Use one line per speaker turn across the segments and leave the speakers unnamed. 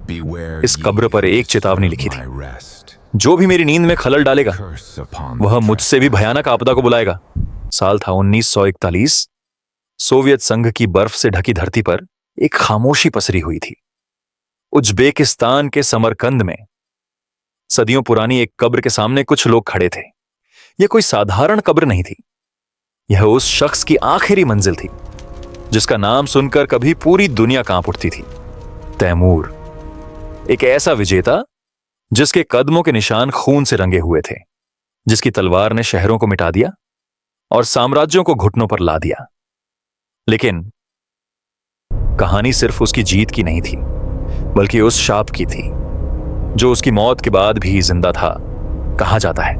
इस कब्र पर एक चेतावनी लिखी थी, जो भी मेरी नींद में खलल डालेगा वह मुझसे भी भयानक आपदा को बुलाएगा। साल था 1941। सोवियत संघ की बर्फ से ढकी धरती पर एक खामोशी पसरी हुई थी। उज्बेकिस्तान के समरकंद में सदियों पुरानी एक कब्र के सामने कुछ लोग खड़े थे। यह कोई साधारण कब्र नहीं थी, यह उस शख्स की आखिरी मंजिल थी जिसका नाम सुनकर कभी पूरी दुनिया कांप उठती थी। तैमूर, एक ऐसा विजेता जिसके कदमों के निशान खून से रंगे हुए थे, जिसकी तलवार ने शहरों को मिटा दिया और साम्राज्यों को घुटनों पर ला दिया। लेकिन कहानी सिर्फ उसकी जीत की नहीं थी, बल्कि उस शाप की थी जो उसकी मौत के बाद भी जिंदा था। कहा जाता है,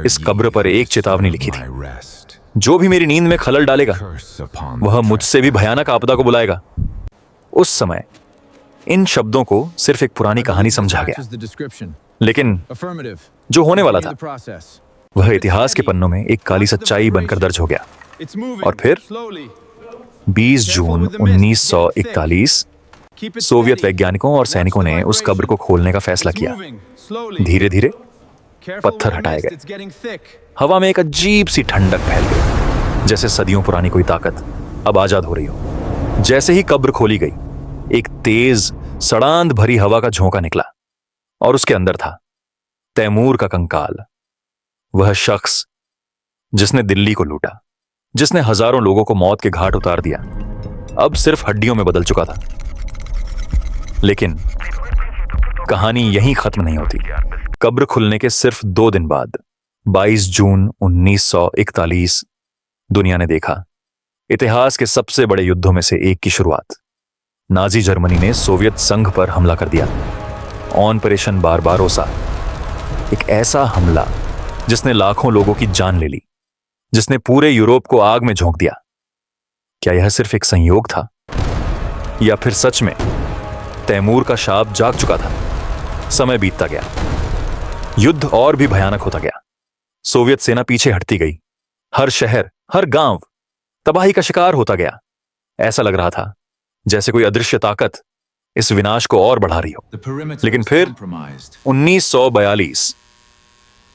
इस कब्र पर एक चेतावनी लिखी थी, जो भी मेरी नींद में खलल डालेगा वह मुझसे भी भयानक आपदा को बुलाएगा। उस समय इन शब्दों को सिर्फ एक पुरानी कहानी समझा गया, लेकिन जो होने वाला था वह इतिहास के पन्नों में एक काली सच्चाई बनकर दर्ज हो गया। और फिर 20 जून 1941 सोवियत वैज्ञानिकों और सैनिकों ने उस कब्र को खोलने का फैसला किया। धीरे धीरे पत्थर हटाए गए, हवा में एक अजीब सी ठंडक फैल गई, जैसे सदियों पुरानी कोई ताकत अब आजाद हो रही हो। जैसे ही कब्र खोली गई, एक तेज सड़ांध भरी हवा का झोंका निकला और उसके अंदर था तैमूर का कंकाल। वह शख्स जिसने दिल्ली को लूटा, जिसने हजारों लोगों को मौत के घाट उतार दिया, अब सिर्फ हड्डियों में बदल चुका था। लेकिन कहानी यहीं खत्म नहीं होती। कब्र खुलने के सिर्फ 2 दिन बाद 22 जून 1941 दुनिया ने देखा इतिहास के सबसे बड़े युद्धों में से एक की शुरुआत। नाजी जर्मनी ने सोवियत संघ पर हमला कर दिया। ऑपरेशन बारबारोसा, एक ऐसा हमला जिसने लाखों लोगों की जान ले ली, जिसने पूरे यूरोप को आग में झोंक दिया। क्या यह सिर्फ एक संयोग था, या फिर सच में तैमूर का शाप जाग चुका था? समय बीतता गया, युद्ध और भी भयानक होता गया। सोवियत सेना पीछे हटती गई, हर शहर, हर गांव तबाही का शिकार होता गया। ऐसा लग रहा था जैसे कोई अदृश्य ताकत इस विनाश को और बढ़ा रही हो। लेकिन फिर 1942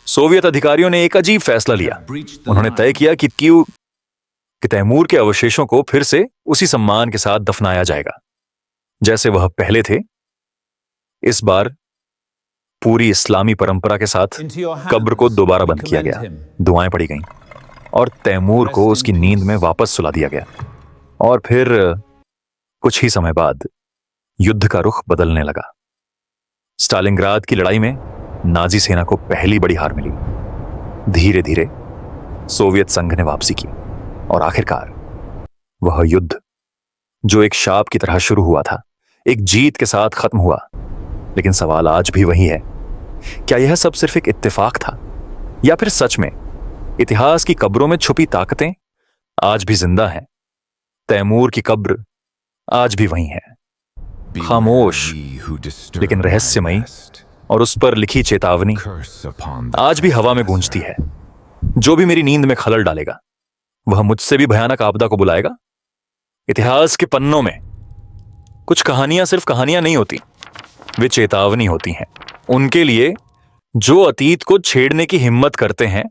सोवियत अधिकारियों ने एक अजीब फैसला लिया। उन्होंने तय किया कि तैमूर के अवशेषों को फिर से उसी सम्मान के साथ दफनाया जाएगा जैसे वह पहले थे। इस बार पूरी इस्लामी परंपरा के साथ कब्र को दोबारा बंद किया गया, दुआएं पड़ी गईं और तैमूर को उसकी नींद में वापस सुला दिया गया। और फिर कुछ ही समय बाद युद्ध का रुख बदलने लगा। स्टालिनग्राद की लड़ाई में नाजी सेना को पहली बड़ी हार मिली। धीरे धीरे सोवियत संघ ने वापसी की और आखिरकार वह युद्ध जो एक शाप की तरह शुरू हुआ था, एक जीत के साथ खत्म हुआ। लेकिन सवाल आज भी वही है, क्या यह सब सिर्फ एक इत्तेफाक था, या फिर सच में इतिहास की कब्रों में छुपी ताकतें आज भी जिंदा हैं? तैमूर की कब्र आज भी वही है, खामोश लेकिन रहस्यमयी, और उस पर लिखी चेतावनी आज भी हवा में गूंजती है, जो भी मेरी नींद में खलल डालेगा वह मुझसे भी भयानक आपदा को बुलाएगा। इतिहास के पन्नों में कुछ कहानियां सिर्फ कहानियां नहीं होती, वे चेतावनी होती हैं। उनके लिए जो अतीत को छेड़ने की हिम्मत करते हैं